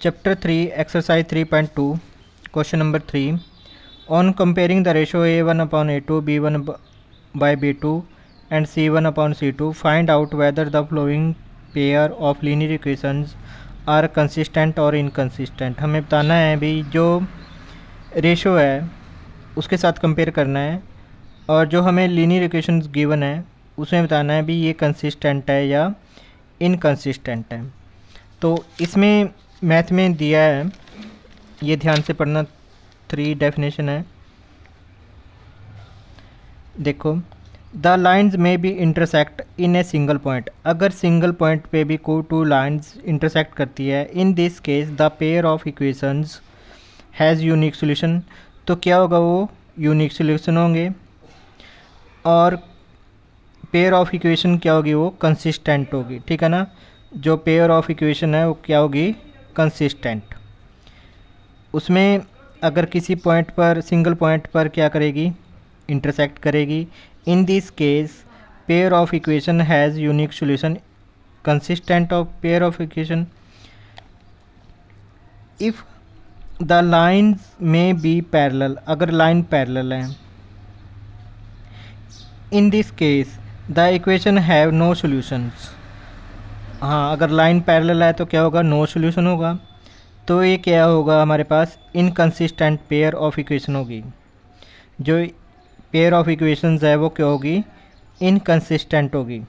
Chapter 3, Exercise 3.2, Question number 3. On comparing the ratio A1 upon A2, B1 by B2 and C1 upon C2, find out whether the following pair of linear equations are consistent or inconsistent. हमें बताना है भी जो ratio है उसके साथ compare करना है और जो हमें लीनियर इक्वेशंस गिवन है उसमें बताना है भी ये कंसिस्टेंट है या इनकंसिस्टेंट है। तो इसमें मैथ में दिया है, ये ध्यान से पढ़ना, 3 डेफिनेशन है। देखो, द लाइन्स में be intersect in a single point. अगर सिंगल पॉइंट पे भी कोई 2 लाइन्स इंटरसेक्ट करती है, in this case the pair of equations has unique solution. तो क्या होगा, वो यूनिक सोल्यूशन होंगे। और पेयर ऑफ इक्वेशन क्या होगी, वो कंसिस्टेंट होगी। ठीक है ना, जो पेयर ऑफ इक्वेशन है वो क्या होगी, कंसिस्टेंट। उसमें अगर किसी पॉइंट पर, सिंगल पॉइंट पर क्या करेगी, इंटरसेक्ट करेगी। In this case pair of equation has unique solution. Consistent of pair of equation if the lines में बी पैरेलल। अगर लाइन पैरेलल है, in this case the equation have no solutions. हाँ, अगर line parallel है तो क्या होगा, no solution होगा। तो ये क्या होगा, हमारे पास इनकंसिस्टेंट पेयर ऑफ इक्वेशन होगी। जो पेयर ऑफ इक्वेशंस है वो क्या होगी, इनकंसिस्टेंट होगी।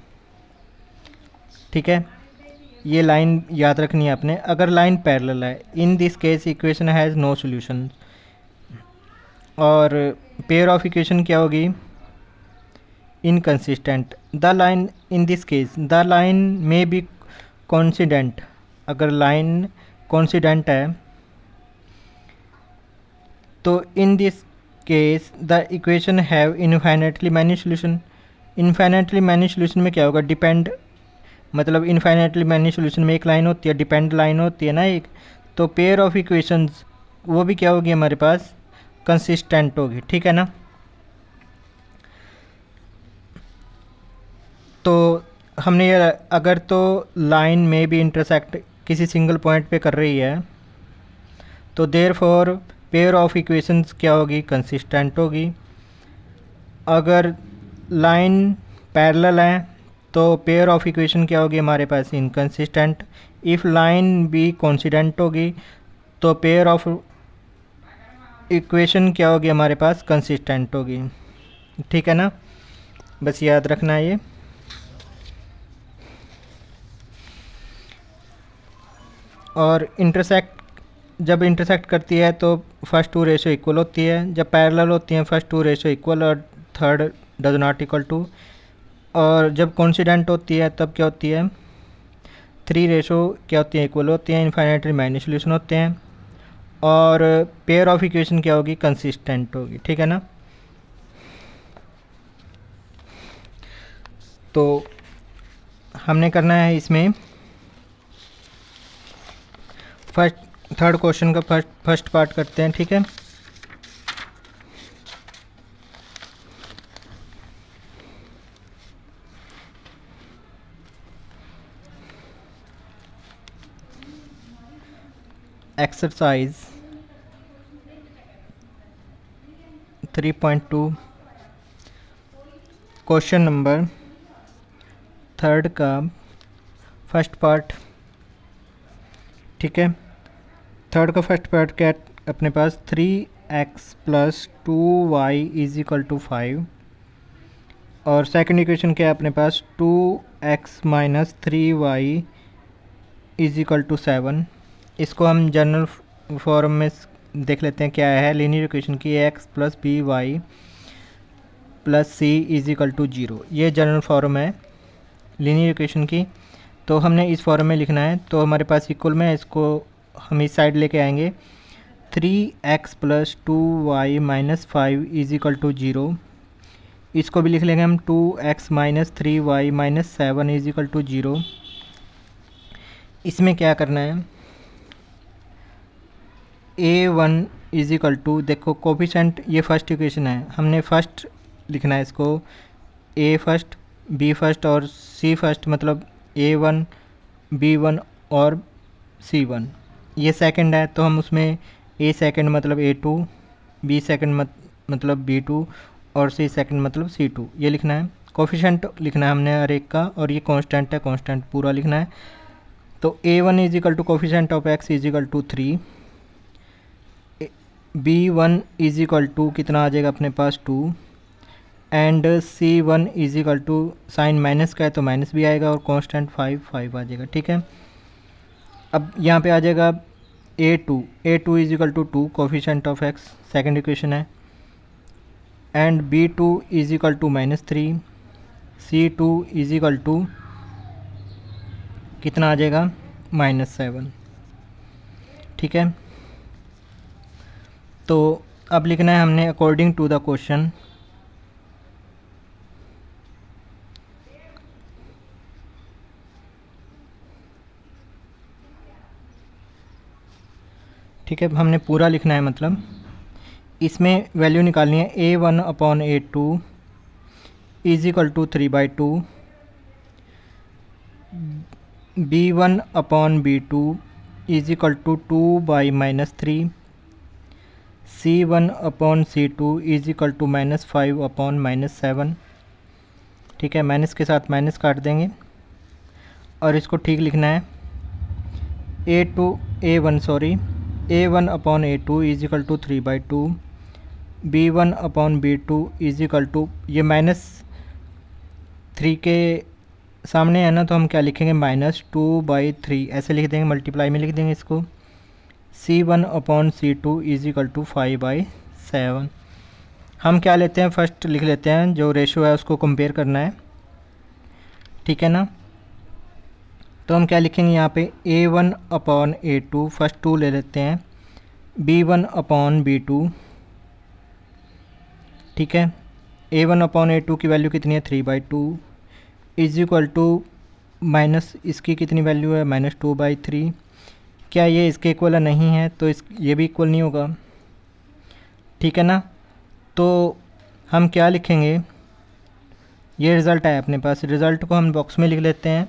ठीक है, ये लाइन याद रखनी है आपने। अगर लाइन पैरेलल है, in this case equation has no solution. और पेयर ऑफ इक्वेशन क्या होगी, inconsistent. The line, in this case the line में बी कॉन्सिडेंट। अगर लाइन कॉन्सिडेंट है तो in this case the equation have infinitely many solution. Infinitely many solution में क्या होगा, डिपेंड, मतलब इनफाइनेटली मैनी सोल्यूशन में एक लाइन होती है, डिपेंड लाइन होती है ना एक। तो पेयर ऑफ इक्वेशंस वो भी क्या होगी, हमारे पास कंसिस्टेंट होगी। ठीक है ना। तो हमने ये, अगर तो लाइन में भी इंटरसेक्ट किसी सिंगल पॉइंट पे कर रही है तो देयरफॉर पेयर ऑफ इक्वेशंस क्या होगी, कंसिस्टेंट होगी। अगर लाइन पैरेलल है तो पेयर ऑफ इक्वेशन क्या होगी, हमारे पास इनकंसिस्टेंट। इफ़ लाइन भी कोइंसिडेंट होगी तो पेयर ऑफ इक्वेशन क्या होगी, हमारे पास कंसिस्टेंट होगी। ठीक है ना, बस याद रखना है ये। और इंटरसेक्ट, जब इंटरसेक्ट करती है तो फर्स्ट 2 रेशो इक्वल होती है। जब पैरेलल होती हैं फर्स्ट 2 रेशो इक्वल और third does not equal to. और जब कोइंसिडेंट होती है तब क्या होती है, 3 रेशो क्या होती है, इक्वल होती हैं, इनफाइनेटली मैनी सोल्यूशन होते हैं। और पेयर ऑफ इक्वेशन क्या होगी, कंसिस्टेंट होगी। ठीक है ना। तो हमने करना है इसमें थर्ड क्वेश्चन का फर्स्ट पार्ट करते हैं। ठीक है, एक्सरसाइज 3.2 क्वेश्चन नंबर 3 का फर्स्ट पार्ट। ठीक है, 3 का फर्स्ट पार्ट क्या है अपने पास, 3x + 2y = 5। और सेकंड इक्वेशन क्या है अपने पास, 2x - 3y = 7। इसको हम जनरल फॉर्म में देख लेते हैं क्या है लीनियर इक्वेशन की, x + by + c = 0। ये जनरल फॉर्म है लीनियर इक्वेशन की। तो हमने इस फॉर्म में लिखना है, तो हमारे पास इक्वल में इसको हम इस साइड लेके आएंगे। 3x + 2y - 5 = 0। इसको भी लिख लेंगे हम 2x - 3y - 7 = 0। इसमें क्या करना है, a1 = देखो कोफिशेंट, ये फर्स्ट इक्वेशन है, हमने फर्स्ट लिखना है इसको, a फर्स्ट, b फर्स्ट और c फर्स्ट, मतलब a1 b1 और c1। ये सेकंड है तो हम उसमें ए सेकंड मतलब A2, बी सेकंड मतलब B2 और सी सेकंड मतलब C2 ये लिखना है। कोफिशेंट लिखना है हमने हर एक का, और ये कांस्टेंट है, कांस्टेंट पूरा लिखना है। तो A1 is equal to coefficient of x is equal to 3, B1 is equal to कितना आ जाएगा अपने पास 2, and C1 is equal to sign minus का है तो माइनस भी आएगा, और कांस्टेंट 5 आ जाएगा। ठीक है, अब यहाँ पे आ जाएगा A2 is equal to 2 coefficient of x, second equation है, and B2 is equal to -3, C2 is equal to कितना आ जाएगा -7। ठीक है, तो अब लिखना है हमने अकॉर्डिंग टू द क्वेश्चन। ठीक है, हमने पूरा लिखना है, मतलब इसमें वैल्यू निकालनी है। A1 upon A2 is equal to 3/2, B1 upon B2 is equal to 2/-3, C1 upon C2 is equal to -5 upon -7। ठीक है, माइनस के साथ माइनस काट देंगे और इसको ठीक लिखना है। A1 upon A2 is equal to 3/2, B1 upon B2 is equal to, ये -3 के सामने है ना, तो हम क्या लिखेंगे -2/3 ऐसे लिख देंगे, मल्टीप्लाई में लिख देंगे इसको। C1 upon C2 is equal to 5/7। हम क्या लेते हैं, फर्स्ट लिख लेते हैं, जो रेशो है उसको कंपेयर करना है। ठीक है ना, तो हम क्या लिखेंगे यहाँ पे A1 अपॉन A2, फर्स्ट 2 ले लेते हैं, B1 अपॉन B2। ठीक है, A1 अपॉन A2 की वैल्यू कितनी है 3/2 इज इक्वल टू माइनस इसकी कितनी वैल्यू है -2/3। क्या ये इसके इक्वल नहीं है, तो ये भी इक्वल नहीं होगा। ठीक है ना, तो हम क्या लिखेंगे, ये रिज़ल्ट है अपने पास, रिज़ल्ट को हम बॉक्स में लिख लेते हैं।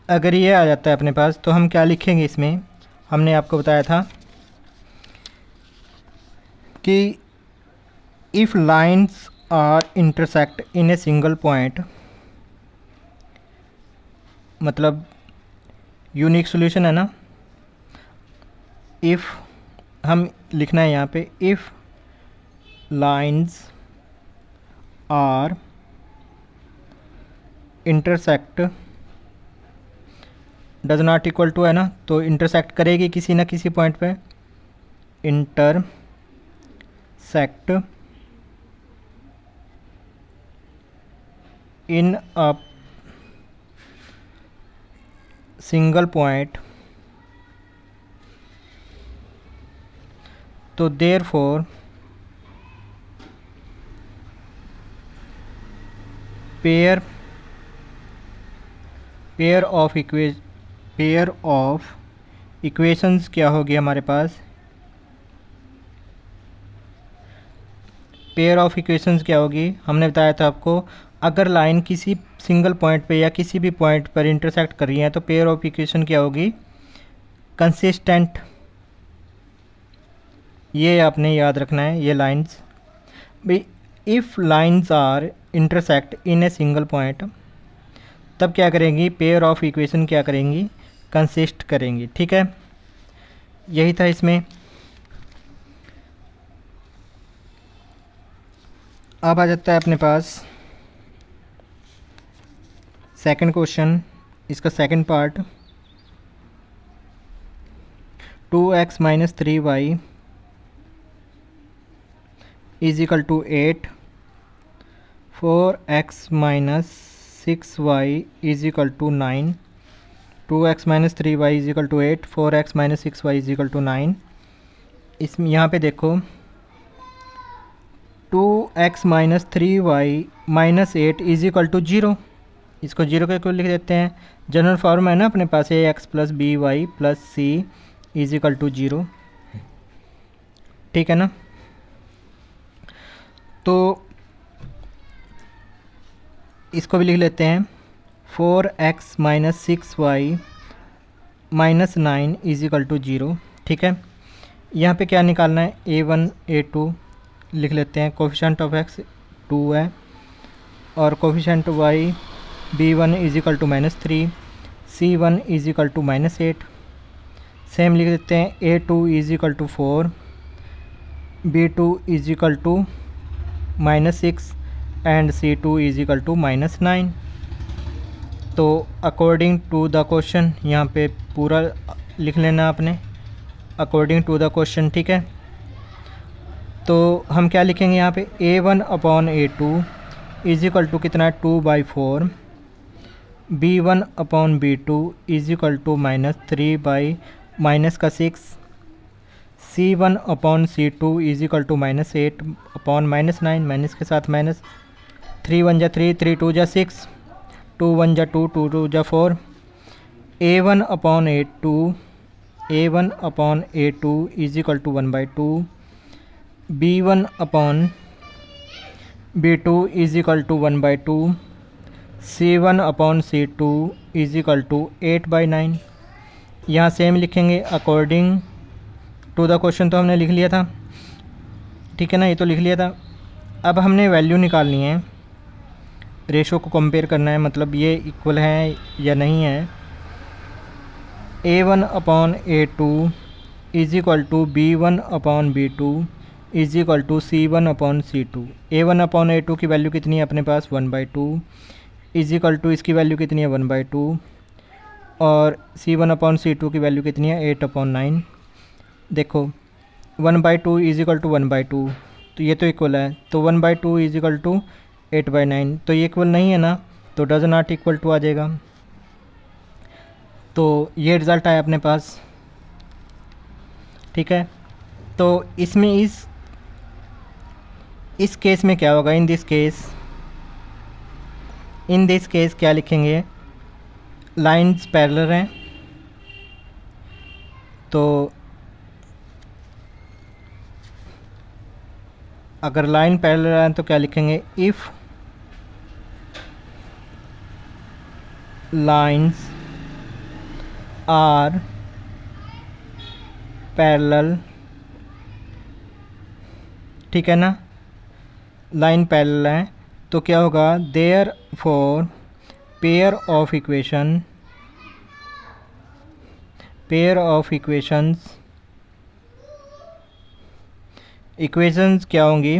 अगर ये आ जाता है अपने पास तो हम क्या लिखेंगे इसमें, हमने आपको बताया था कि if lines are intersect in a single point, मतलब यूनिक सॉल्यूशन है ना। इफ़ हम लिखना है यहाँ पे, if lines are intersect, does not equal to है ना, तो इंटरसेक्ट करेगी किसी ना किसी पॉइंट पे, intersect in a single point, तो देयरफॉर पेयर ऑफ इक्वेशंस क्या होगी हमारे पास, पेयर ऑफ इक्वेशंस क्या होगी, हमने बताया था आपको, अगर लाइन किसी सिंगल पॉइंट पे या किसी भी पॉइंट पर इंटरसेक्ट कर रही है तो पेयर ऑफ इक्वेशन क्या होगी, कंसिस्टेंट। ये आपने याद रखना है, ये लाइंस भाई, if lines are intersect in a single point, तब क्या करेंगी, पेयर ऑफ इक्वेशन क्या करेंगी, कंसिस्ट करेंगी। ठीक है, यही था इसमें। अब आ जाता है अपने पास सेकंड क्वेश्चन, इसका second part. 2x - 3y is equal to 8, 4x - 6y is equal to 9, 2x - 3y is equal to 8, 4x - 6y is equal to 9। इसमें यहाँ पे देखो 2x - 3y - 8 is equal to 0, इसको 0 के इक्वल लिख देते हैं। जनरल फॉर्म है ना अपने पास, ax + by + c is equal to 0। ठीक है ना, तो इसको भी लिख लेते हैं, 4x - 6y -9 is equal to 0। ठीक है, यहाँ पे क्या निकालना है, a1 a2 लिख लेते हैं। कोफिशेंट ऑफ x 2 है और coefficient y b1 is equal to -3, c1 is equal to -8। Same लिख देते हैं a2 is equal to 4, b2 is equal to -6 and c2 is equal to -9। तो अकॉर्डिंग टू द क्वेश्चन यहाँ पे पूरा लिख लेना आपने, अकॉर्डिंग टू द क्वेश्चन। ठीक है, तो हम क्या लिखेंगे यहाँ पे, a1/a2 इज इक्वल टू कितना है, 2/4, b1/b2 is equal to -3 minus का 6, c1/c2 is equal to -8/-9, minus के साथ माइनस, 3 1 जा 3, 3 2 जा 6, 2 1 जा 2, 2 2 जा 4, a1/a2 is equal to 1/2, b1/b2 is equal to 1/2, c1/c2 is equal to 8/9। यहाँ सेम लिखेंगे अकॉर्डिंग टू द क्वेश्चन, तो हमने लिख लिया था। ठीक है ना, ये तो लिख लिया था। अब हमने वैल्यू निकालनी है, रेशो को कंपेयर करना है, मतलब ये इक्वल है या नहीं है। a1/a2 is equal to b1/b2 is equal to c1/c2। a1/a2 की वैल्यू कितनी है अपने पास, 1/2 इज इक्वल टू इसकी वैल्यू कितनी है, 1/2, और c1/c2 की वैल्यू कितनी है, 8/9। देखो 1/2 इज इक्वल टू 1/2, तो ये तो इक्वल है, तो 1/2 इज इक्वल टू 8/9, तो ये इक्वल नहीं है ना, तो डज नॉट इक्वल टू आ जाएगा। तो ये रिज़ल्ट आया अपने पास। ठीक है, तो इसमें इस केस में क्या होगा, इन दिस केस क्या लिखेंगे, लाइंस पैरेलल हैं, तो अगर लाइन पैरेलल है तो क्या लिखेंगे, इफ़ लाइंस आर पैरेलल। ठीक है ना, लाइन पैरेलल है तो क्या होगा, therefore pair of equations क्या होंगी,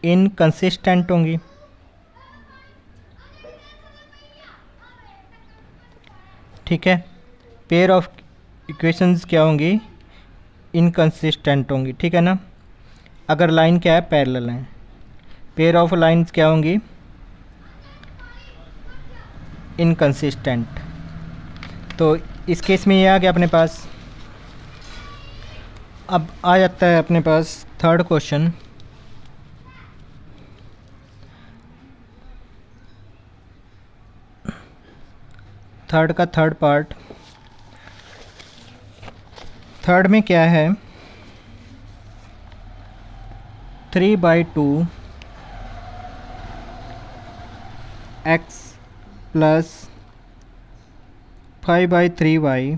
इनकंसिस्टेंट होंगी। ठीक है, पेयर ऑफ इक्वेशंस क्या होंगी, इनकंसिस्टेंट होंगी। ठीक है ना, अगर लाइन क्या है, पैरेलल है। पेयर ऑफ लाइंस क्या होंगी, इनकंसिस्टेंट। तो इस केस में ये आ गया अपने पास। अब आ जाता है अपने पास थर्ड क्वेश्चन। थर्ड का थर्ड पार्ट, थर्ड में क्या है, 3/2 x plus 5/3y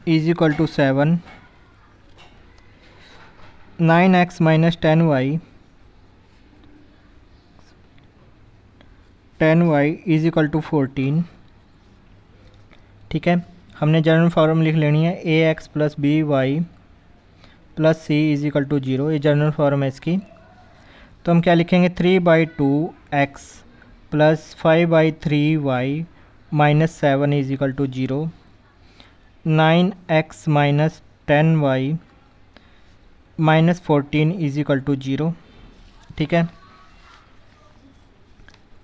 is equal to 7, 9x minus 10y is equal to 14। ठीक है, हमने जनरल फॉर्म लिख लेनी है, ax plus by plus c is equal to 0, ये जनरल फॉर्म है इसकी। तो हम क्या लिखेंगे, 3/2x plus 5/3y minus 7 is equal to 0, 9x minus 10y minus 14 is equal to 0। ठीक है,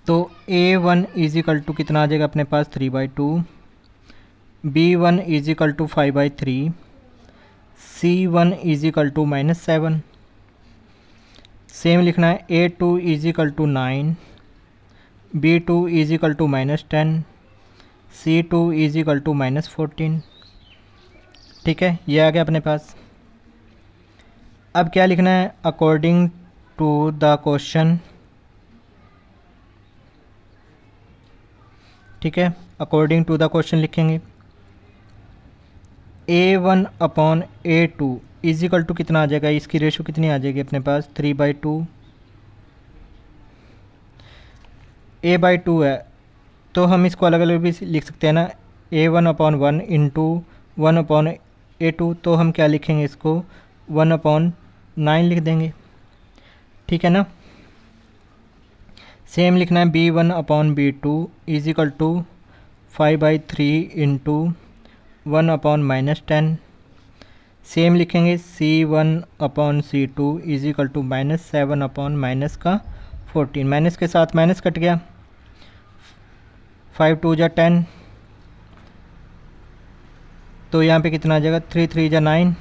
तो a1 इज इक्वल टू कितना आ जाएगा अपने पास, 3/2, b1 is equal to 5/3, c1 is equal to -7। Same लिखना है, a2 is equal to 9, b2 is equal to -10, c2 is equal to -14। ठीक है, ये आ गया अपने पास। अब क्या लिखना है, अकॉर्डिंग टू द क्वेश्चन ठीक है। अकॉर्डिंग टू द क्वेश्चन लिखेंगे A1/A2 इज इक्वल टू कितना आ जाएगा, इसकी रेशो कितनी आ जाएगी अपने पास 3/2। A/2 है तो हम इसको अलग अलग भी लिख सकते हैं ना, A1/1 इंटू 1/A2, तो हम क्या लिखेंगे इसको 1/9 लिख देंगे, ठीक है ना। सेम लिखना है B1/B2 is equal to 5/3 into 1/-10। Same लिखेंगे C1/C2 is equal to -7/-14। Minus के साथ माइनस कट गया, 5 2 जा 10, तो यहाँ पे कितना आ जाएगा 3 3 जा 9,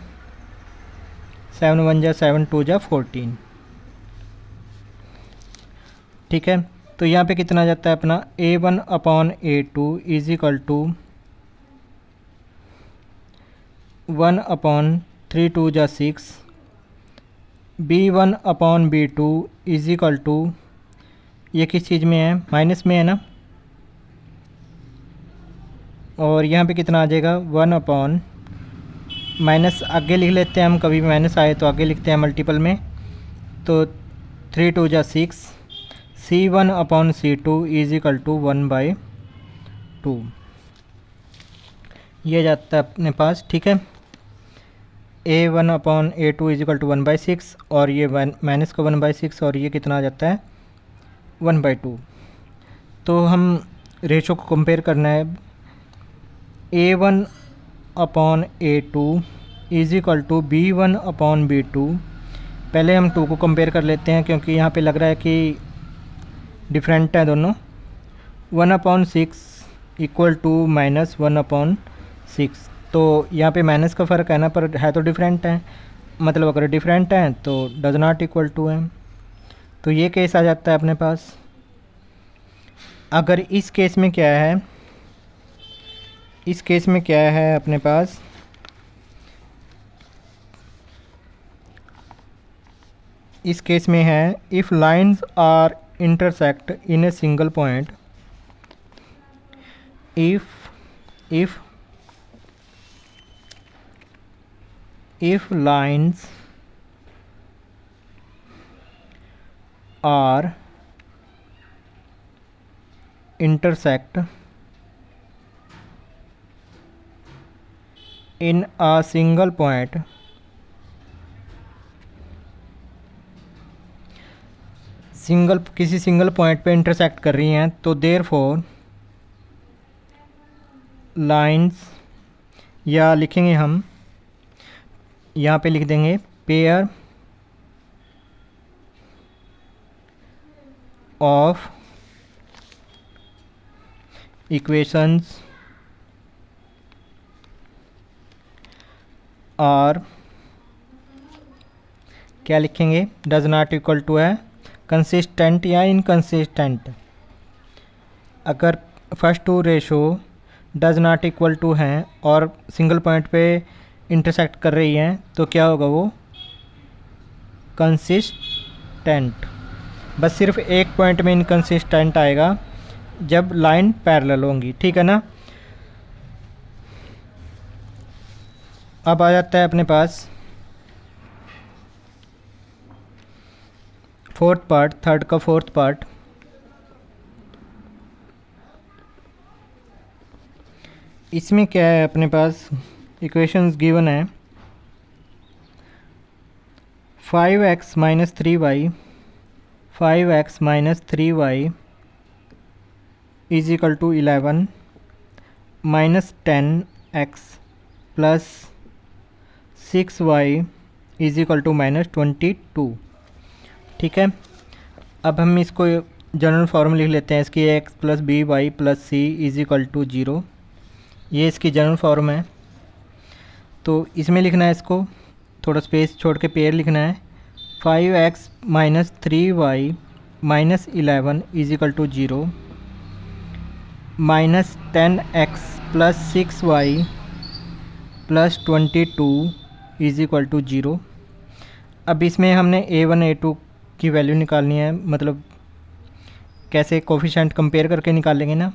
7 1 जा 7 2 जा 14, ठीक है। तो यहाँ पे कितना आ जाता है अपना A1/A2 इज इक्वल टू 1/3 2 जा 6, B1/B2 इज इक्वल टू, ये किस चीज़ में है, माइनस में है ना, और यहाँ पे कितना आ जाएगा 1/, माइनस आगे लिख लेते हैं हम, कभी माइनस आए तो आगे लिखते हैं मल्टीपल में, तो 3 2 जा 6, C1/C2 इज इक्वल टू 1/2, ये जाता है अपने पास, ठीक है। A1/A2 इज इक्वल टू 1/6 और ये माइनस का 1/6 और ये कितना आ जाता है 1/2। तो हम रेशो को कंपेयर करना है, A1/A2 is equal to B1/B2। पहले हम 2 को कंपेयर कर लेते हैं क्योंकि यहाँ पे लग रहा है कि डिफरेंट है दोनों। 1/6 इक्वल टू -1/6, तो यहाँ पे माइनस का फ़र्क है ना, पर है तो डिफरेंट है, मतलब अगर डिफरेंट है तो डज नॉट इक्वल टू है, तो ये केस आ जाता है अपने पास। अगर इस केस में क्या है, इस केस में क्या है अपने पास, इस केस में है if lines are intersect in a single point, if lines are intersect in a single point, किसी सिंगल पॉइंट पे इंटरसेक्ट कर रही हैं, तो देयरफॉर लाइंस, या लिखेंगे हम यहाँ पे लिख देंगे पेयर ऑफ इक्वेशंस आर, क्या लिखेंगे, डज नॉट इक्वल टू है कंसिस्टेंट या इनकंसिस्टेंट। अगर first 2 ratio does not equal to हैं और सिंगल पॉइंट पे इंटरसेक्ट कर रही हैं तो क्या होगा, वो कंसिस्टेंट। बस सिर्फ एक पॉइंट में इनकंसिस्टेंट आएगा जब लाइन पैरेलल होंगी, ठीक है ना। अब आ जाता है अपने पास फोर्थ पार्ट, थर्ड का फोर्थ पार्ट। इसमें क्या है अपने पास, इक्वेशंस गिवन है 5x - 3y, 5x - 3y is equal to 11, -10x plus 6y is equal to -22, ठीक है। अब हम इसको जनरल फॉर्म लिख लेते हैं इसकी, x + by + c is equal to 0, ये इसकी जनरल फॉर्म है। तो इसमें लिखना है, इसको थोड़ा स्पेस छोड़ के पेयर लिखना है, 5x - 3y - 11 is equal to 0, -10x + 6y + 22 is equal to 0। अब इसमें हमने A1 A2 की वैल्यू निकालनी है, मतलब कैसे कोफिशिएंट कंपेयर करके निकालेंगे ना।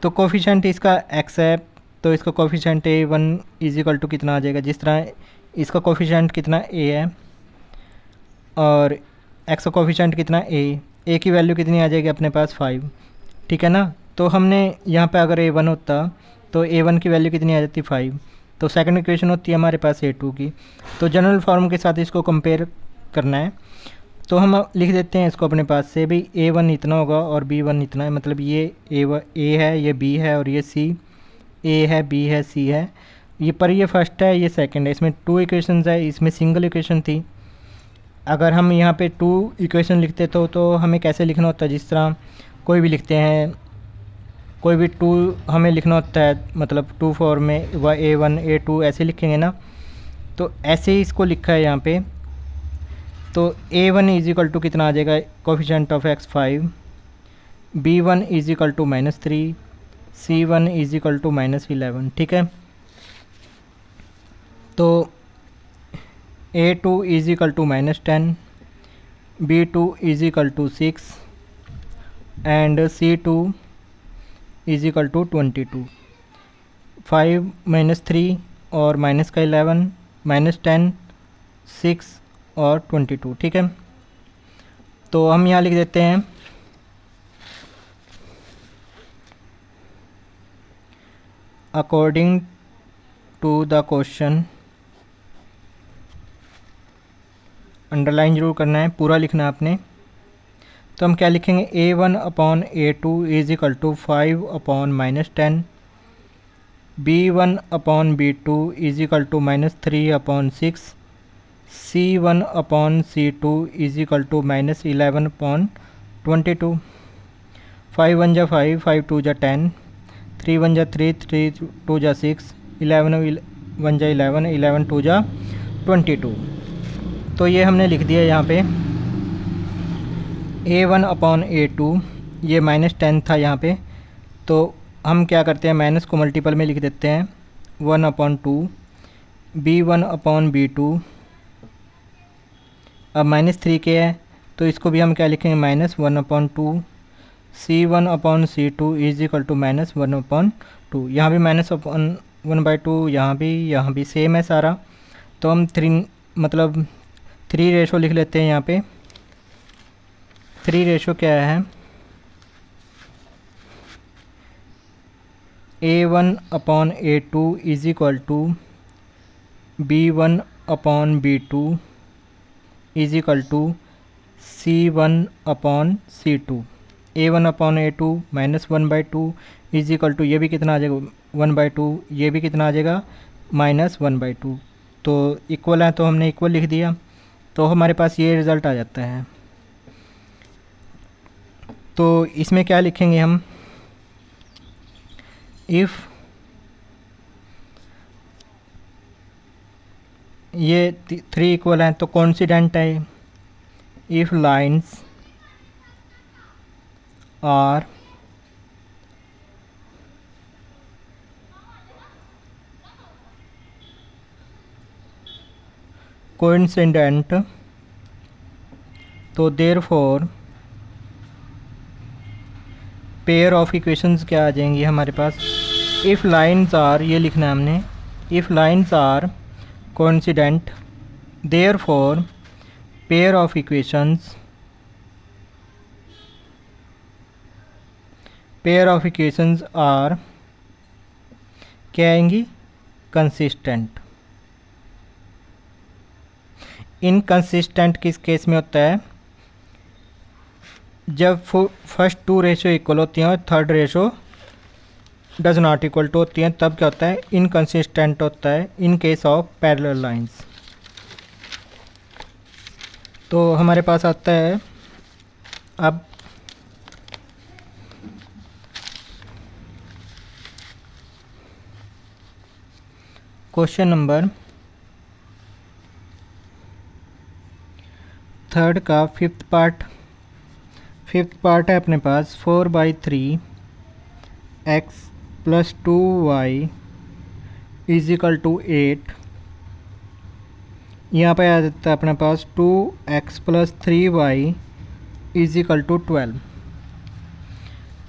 तो कोफिशेंट इसका x है, तो इसका coefficient a1 is equal to कितना आ जाएगा, जिस तरह इसका कोफिशेंट कितना a है और x का कोफिशेंट कितना a की वैल्यू कितनी आ जाएगी अपने पास 5, ठीक है ना। तो हमने यहाँ पे अगर a1 होता तो a1 की वैल्यू कितनी आ जाती 5, तो सेकंड इक्वेशन होती है हमारे पास a2 की। तो जनरल फॉर्म के साथ इसको कंपेयर करना है, तो हम लिख देते हैं इसको अपने पास से भी a1 इतना होगा और b1 इतना है, मतलब ये a है, ये b है और ये c, a है, b है, c है, ये पर ये फर्स्ट है, ये सेकंड है। इसमें 2 इक्वेशंस है, इसमें सिंगल इक्वेशन थी। अगर हम यहाँ पे 2 इक्वेशन लिखते तो हमें कैसे लिखना होता है, जिस तरह कोई भी लिखते हैं, कोई भी 2 हमें लिखना होता है, मतलब 2 फॉर्म में a1 a2 ऐसे लिखेंगे ना, तो ऐसे ही इसको लिखा है यहाँ पे। तो a1 इज इक्वल टू कितना आ जाएगा, coefficient of x 5, b1 is equal to -3, c1 is equal to -11, ठीक है। तो a2 is equal to -10, b2 is equal to 6 and c2 is equal to 22। 5 -3 और माइनस का 11, -10, 6 और 22, ठीक है। तो हम यहाँ लिख देते हैं according to the question, underline जरूर करना है, पूरा लिखना है आपने। तो हम क्या लिखेंगे, a1 upon a2 is equal to 5 upon -10, b1 upon b2 is equal to -3 upon 6, c1 upon c2 is equal to -11 upon 22। 5 1 जा 5, 5 2 जा 10, 3 1 जा 3, 3 2 जा 6, 11 1 जा 11, 11 2 जा 22। तो ये हमने लिख दिया यहाँ पे a1 अपॉन a2, ये -10 था यहाँ पे, तो हम क्या करते हैं माइनस को मल्टीपल में लिख देते हैं 1 अपॉन 2, b1 अपॉन b2, अब -3 के है तो इसको भी हम क्या लिखेंगे -1 upon 2, c1 upon c2 is equal to -1 upon 2। यहाँ भी -1/2, यहाँ भी सेम है सारा। तो हम 3 रेशो लिख लेते हैं यहाँ पे। 3 रेशो क्या है, a1 upon a2 is equal to b1 upon b2 is equal to c1 upon c2। a1 upon a2 -1/2 is equal to, ये भी कितना आ जाएगा 1/2, ये भी कितना आ जाएगा -1/2। तो इक्वल है तो हमने इक्वल लिख दिया, तो हमारे पास ये रिज़ल्ट आ जाता है। तो इसमें क्या लिखेंगे हम, इफ़ ये 3 इक्वल हैं तो कॉन्सिडेंट है, इफ़ लाइन्स आर कोइंसिडेंट, तो देयरफॉर पेयर ऑफ इक्वेशंस क्या आ जाएंगी हमारे पास, इफ़ लाइन्स आर, ये लिखना है हमने, if lines are coincident therefore pair of equations are क्या आएंगी, कंसिस्टेंट। इनकंसिस्टेंट किस केस में होता है, जब फर्स्ट 2 रेशो इक्वल होती हैं और third ratio does not equal to होती हैं, तब क्या होता है, इनकंसिस्टेंट होता है in case of parallel lines. तो हमारे पास आता है अब क्वेश्चन नंबर 3 का फिफ्थ पार्ट है अपने पास 4/3 x + 2y is equal to 8। यहाँ पे आ जाता है अपने पास 2x + 3y is equal to 12,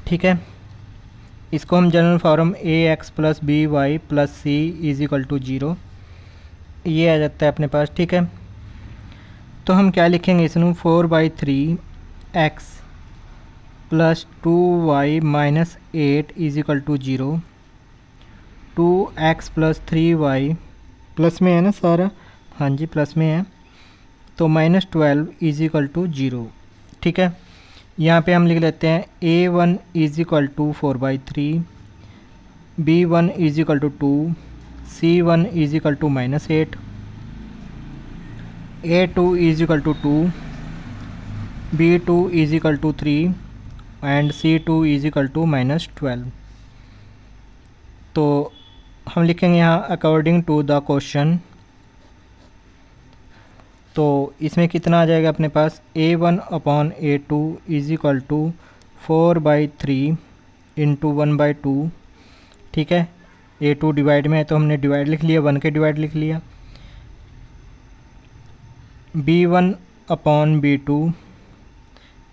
ठीक है। इसको हम general form a x plus b y plus c is equal to 0 ये आ जाता है अपने पास। ठीक है, तो हम क्या लिखेंगे इसमें 4/3 x plus 2y minus 8 is equal to 0, 2x plus 3y plus में है ना सारा, हाँ जी प्लस में है, तो माइनस 12 इज इक्वल टू 0। ठीक है, यहाँ पे हम लिख लेते हैं a1 is equal to 4/3, b1 is equal to 2, c1 is equal to minus 8, a2 is equal to 2, b2 is equal to 3 and c2 is equal to minus 12। तो हम लिखेंगे यहाँ अकॉर्डिंग टू द क्वेश्चन, तो इसमें कितना आ जाएगा अपने पास a1 upon a2 is equal to 4/3 into 1/2। ठीक है, a2 डिवाइड में है तो हमने डिवाइड लिख लिया, 1 के डिवाइड लिख लिया। b1 upon b2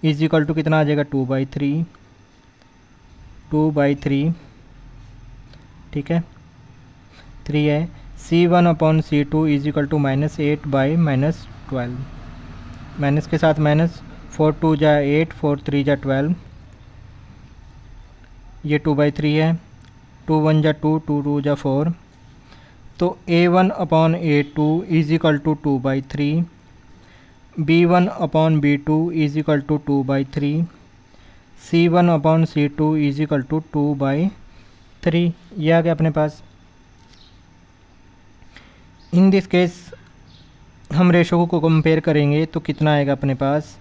is equal to कितना आ जाएगा 2/3। ठीक है, 3 है। c1 upon c2 is equal to minus 8/-12, minus के साथ माइनस, 4 2 जा 8, 4 3 जा 12, ये 2/3 है, 2 1 जा 2, 2 2 जा 4, तो a1 upon a2 is equal to 2/3, b1 upon b2 is equal to 2/3, c1 upon c2 is equal to 2/3। ये आ गया अपने पास। इन दिस केस हम रेशो को कंपेयर करेंगे तो कितना आएगा अपने पास,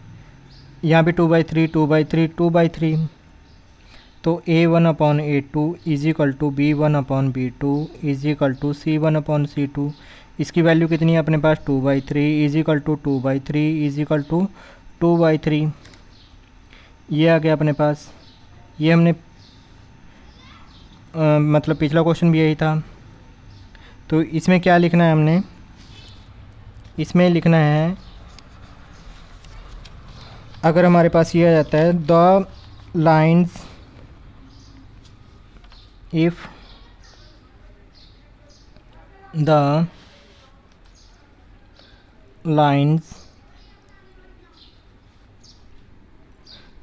यहाँ पे 2/3 2/3 2/3, तो a1 upon a2 is equal to b1 upon b2 is equal to c1 upon c2, इसकी वैल्यू कितनी है अपने पास 2/3 is equal to 2/3 is equal to 2/3। ये आ गया अपने पास। ये हमने मतलब पिछला क्वेश्चन भी यही था। तो इसमें क्या लिखना है हमने, इसमें लिखना है, अगर हमारे पास ये आ जाता है the lines if the lines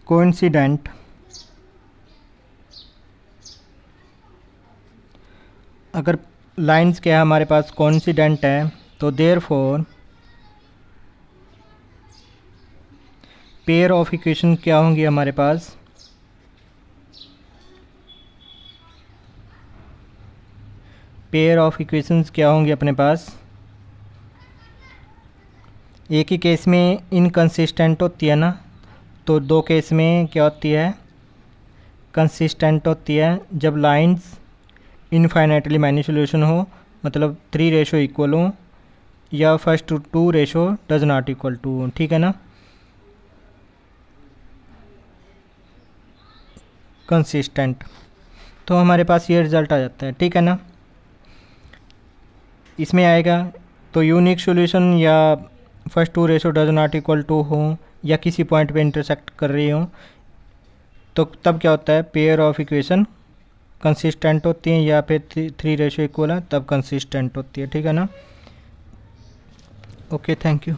coincident, अगर लाइन्स क्या है हमारे पास कोइंसिडेंट है तो देयरफॉर पेयर ऑफ इक्वेशन क्या होंगी हमारे पास, पेयर ऑफ इक्वेशंस क्या होंगी अपने पास, एक ही केस में इनकंसिस्टेंट होती है ना, तो दो केस में क्या होती है कंसिस्टेंट होती है, जब लाइन्स इनफाइनाइटली माइनस सॉल्यूशन हो, मतलब 3 रेशो इक्वल हो, या first 2 ratio does not equal to. ठीक है ना, कंसिस्टेंट, तो हमारे पास ये रिज़ल्ट आ जाता है। ठीक है ना, इसमें आएगा तो यूनिक सॉल्यूशन या first 2 ratio does not equal to हो, या किसी पॉइंट पे इंटरसेक्ट कर रही हो, तो तब क्या होता है पेयर ऑफ इक्वेशन कंसिस्टेंट होती हैं, या फिर 3 रेशो इक्वल है तब कंसिस्टेंट होती है। ठीक है ना, ओके, थैंक यू।